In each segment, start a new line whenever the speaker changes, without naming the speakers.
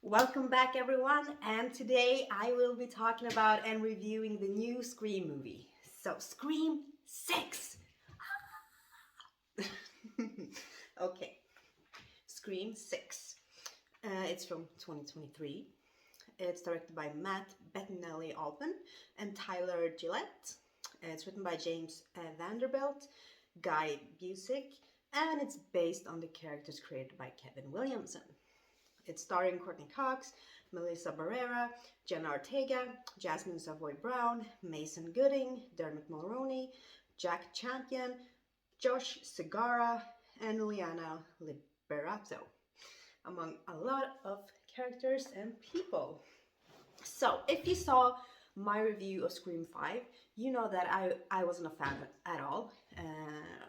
Welcome back, everyone. And today I will be talking about and reviewing the new Scream movie. So, Scream 6. Okay, Scream 6. It's from 2023. It's directed by Matt Bettinelli Altman and Tyler Gillette. It's written by James Vanderbilt, Guy Busick, and it's based on the characters created by Kevin Williamson. It's starring Courtney Cox, Melissa Barrera, Jenna Ortega, Jasmine Savoy Brown, Mason Gooding, Dermot Mulroney, Jack Champion, Josh Segarra, and Liana Liberato, among a lot of characters and people. So, if you saw my review of Scream 5, you know that I wasn't a fan at all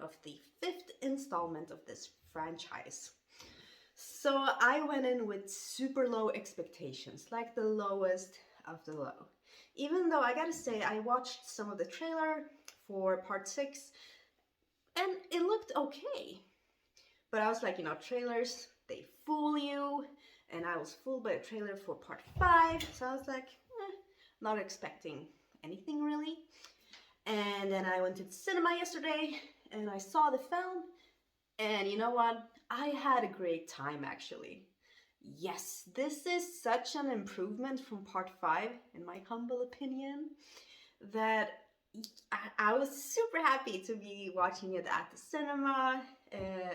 of the fifth installment of this franchise. So I went in with super low expectations, like the lowest of the low. Even though I gotta say, I watched some of the trailer for part 6 and it looked okay. But I was like, trailers, they fool you. And I was fooled by the trailer for part 5. So I was like, not expecting anything really. And then I went to the cinema yesterday and I saw the film. And you know what? I had a great time actually. Yes, this is such an improvement from part 5, in my humble opinion, that I was super happy to be watching it at the cinema.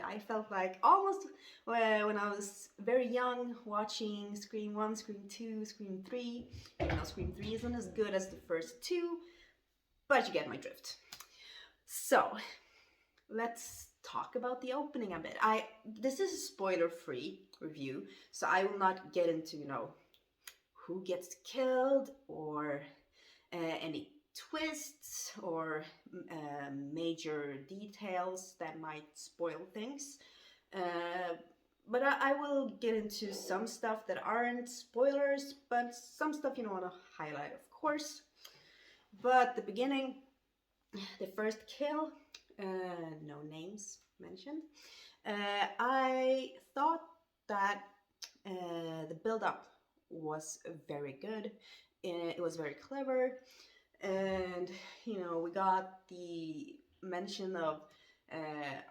I felt like almost when I was very young watching Scream 1, Scream 2, Scream 3. Even though Scream 3 isn't as good as the first two, but you get my drift. So, let's talk about the opening a bit. This is a spoiler-free review, so I will not get into, who gets killed or any twists or major details that might spoil things. But I will get into some stuff that aren't spoilers, but some stuff want to highlight, of course. But the beginning, the first kill, no names mentioned. I thought that the build-up was very good. It was very clever, and we got the mention of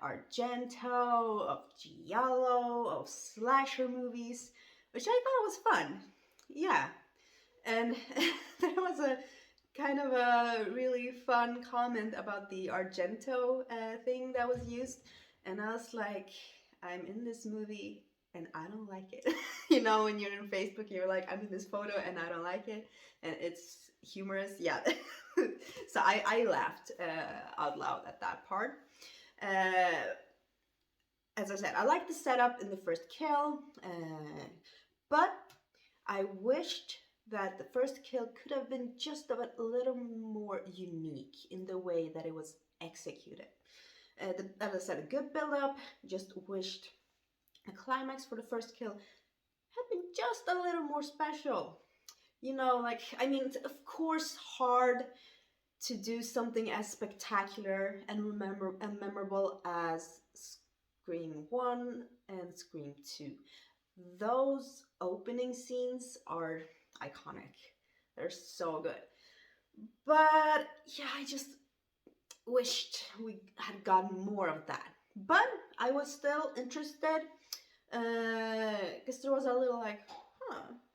Argento, of giallo, of slasher movies, which I thought was fun. Yeah, and there was a kind of a really fun comment about the Argento thing that was used, and I was like, I'm in this movie and I don't like it. When you're in Facebook, you're like, I'm in this photo and I don't like it, and it's humorous. Yeah. So I laughed out loud at that part. As I said, I like the setup in the first kill, but I wished that the first kill could have been just a little more unique in the way that it was executed. As I said, a good build-up. Just wished a climax for the first kill had been just a little more special. It's of course hard to do something as spectacular and memorable as Scream 1 and Scream 2. Those opening scenes are iconic. They're so good. But yeah, I just wished we had gotten more of that. But I was still interested because there was a little like,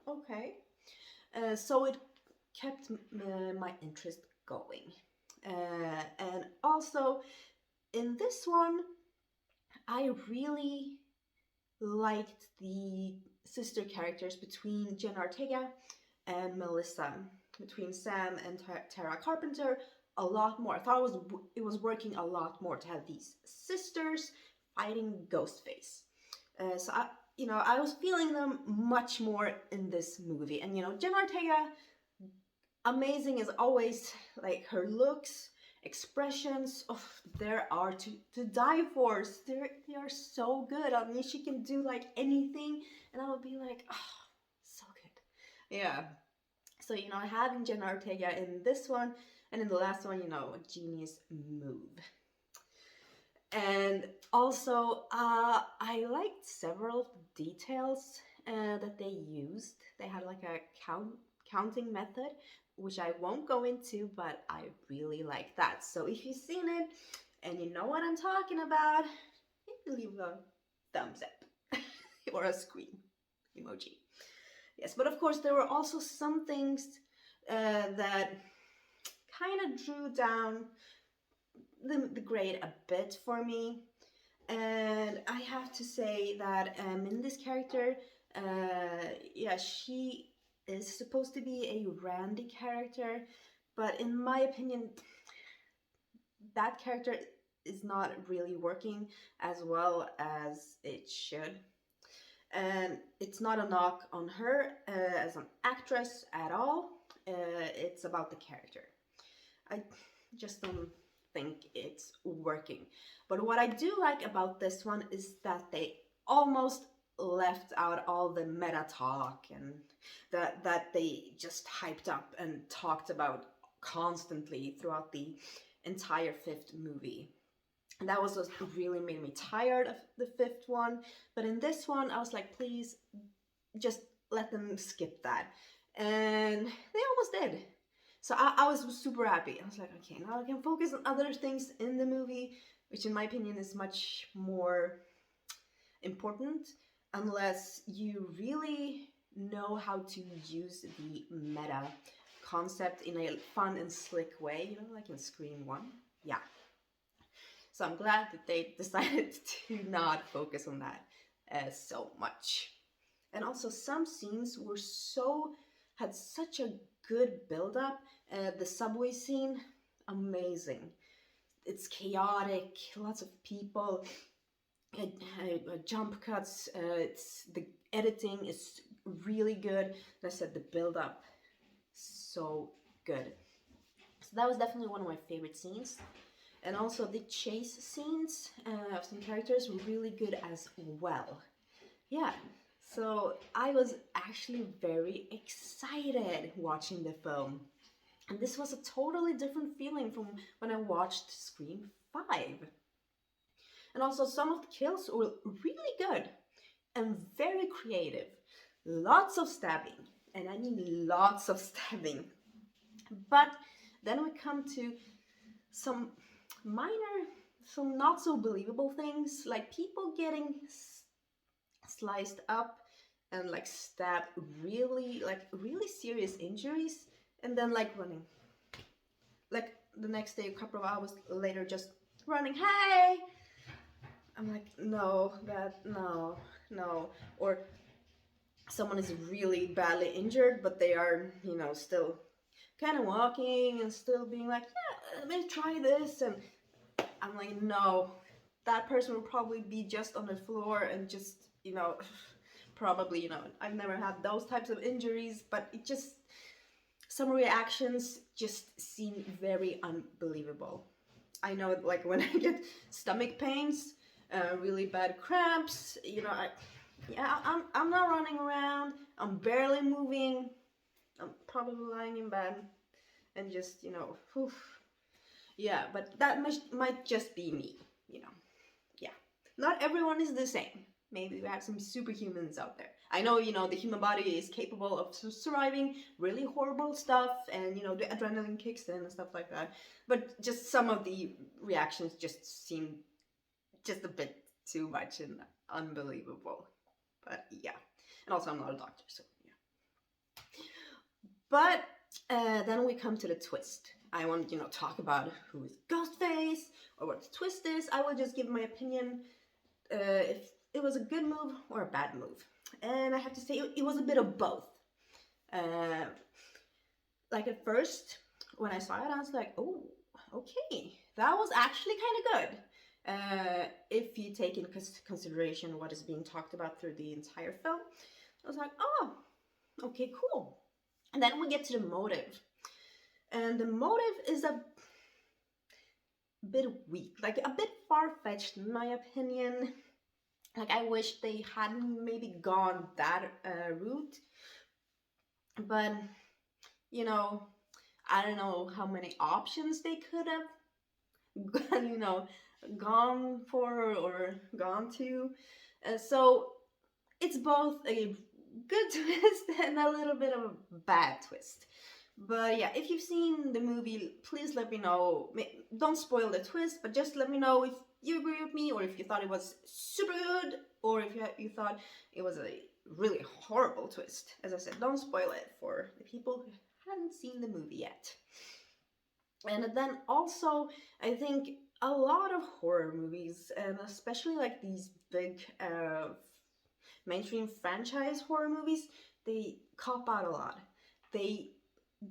okay. So it kept my interest going. And also, in this one, I really liked the sister characters between Jenna Ortega and Melissa, between Sam and Tara Carpenter, a lot more. I thought it was working a lot more to have these sisters fighting Ghostface. So I was feeling them much more in this movie. And Jenna Ortega, amazing as always. Like her looks, expressions, there are to die for. They are so good. I mean, she can do like anything, and I would be like, so good. Yeah. So having Jenna Ortega in this one and in the last one, a genius move. And also, I liked several details that they used. They had like a counting method, which I won't go into, but I really like that. So if you've seen it and you know what I'm talking about, leave a thumbs up or a screen emoji. Yes, but of course there were also some things that kind of drew down the grade a bit for me. And I have to say that in this character, yeah, she is supposed to be a Randy character, but in my opinion, that character is not really working as well as it should. And it's not a knock on her as an actress at all. It's about the character. I just don't think it's working. But what I do like about this one is that they almost left out all the meta talk and that they just hyped up and talked about constantly throughout the entire fifth movie. And that was what really made me tired of the fifth one. But in this one, I was like, please just let them skip that. And they almost did. So I was super happy. I was like, okay, now I can focus on other things in the movie, which in my opinion is much more important, unless you really know how to use the meta concept in a fun and slick way, you know, like in Scream 1. Yeah. So I'm glad that they decided to not focus on that so much. And also some scenes had such a good build-up. The subway scene, amazing. It's chaotic, lots of people, jump cuts. The editing is really good. And I said the build-up, so good. So that was definitely one of my favorite scenes. And also the chase scenes of some characters were really good as well. Yeah, so I was actually very excited watching the film. And this was a totally different feeling from when I watched Scream 5. And also some of the kills were really good and very creative. Lots of stabbing, and I mean lots of stabbing. But then we come to some not so believable things, like people getting sliced up and like stabbed really serious injuries, and then like running, like the next day, a couple of hours later, just running. Hey, I'm like, no, or someone is really badly injured, but they are, still kind of walking and still being like, yeah, let me try this, and I'm like, no, that person will probably be just on the floor and just, probably, I've never had those types of injuries, but it just, some reactions just seem very unbelievable. I know, like, when I get stomach pains, really bad cramps, I'm not running around, I'm barely moving, I'm probably lying in bed and just, whew. Yeah, but that might just be me, yeah. Not everyone is the same. Maybe we have some superhumans out there. I know, the human body is capable of surviving really horrible stuff, and, the adrenaline kicks in and stuff like that. But just some of the reactions just seem just a bit too much and unbelievable. But yeah. And also I'm not a doctor, so yeah. But then we come to the twist. I want, talk about who is Ghostface or what the twist is. I will just give my opinion if it was a good move or a bad move. And I have to say it was a bit of both. Like at first, when I saw it, I was like, oh, okay, that was actually kind of good. If you take into consideration what is being talked about through the entire film, I was like, oh, okay, cool. And then we get to the motive. And the motive is a bit weak, like a bit far-fetched in my opinion. Like I wish they hadn't maybe gone that route. But, I don't know how many options they could have, gone for or gone to. So it's both a good twist and a little bit of a bad twist. But yeah, if you've seen the movie, please let me know. Don't spoil the twist, but just let me know if you agree with me, or if you thought it was super good, or if you thought it was a really horrible twist. As I said, don't spoil it for the people who haven't seen the movie yet. And then also, I think a lot of horror movies, and especially like these big mainstream franchise horror movies, they cop out a lot. They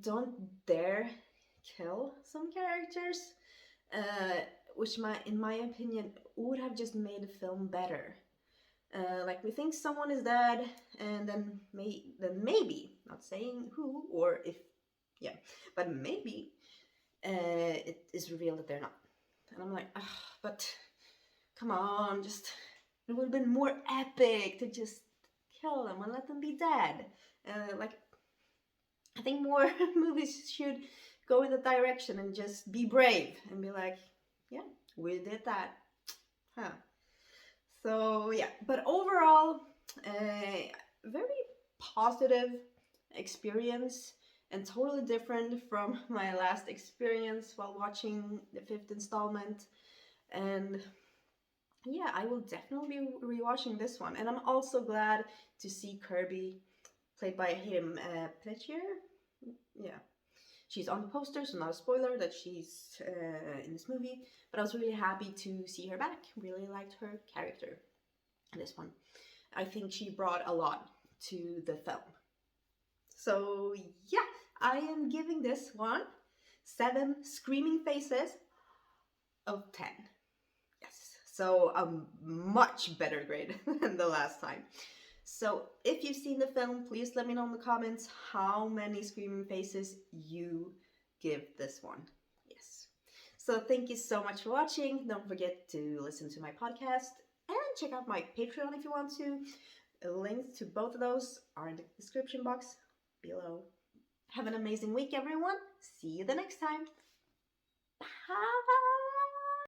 don't dare kill some characters, uh, which in my opinion, would have just made the film better. Like we think someone is dead, and then maybe, not saying who or if, yeah, but maybe it is revealed that they're not. And I'm like, but come on, just it would have been more epic to just kill them and let them be dead. Like, I think more movies should go in that direction and just be brave and be like, yeah, we did that. Huh. So, yeah, but overall, very positive experience and totally different from my last experience while watching the fifth installment. And yeah, I will definitely be rewatching this one. And I'm also glad to see Kirby, played by Hayden Panettiere. Yeah, she's on the poster, so not a spoiler that she's in this movie. But I was really happy to see her back. Really liked her character in this one. I think she brought a lot to the film. So yeah, I am giving this one 7 screaming faces of 10. Yes, so a much better grade than the last time. So if you've seen the film, please let me know in the comments how many screaming faces you give this one. Yes. So thank you so much for watching. Don't forget to listen to my podcast and check out my Patreon if you want to. Links to both of those are in the description box below. Have an amazing week, everyone. See you the next time. Bye.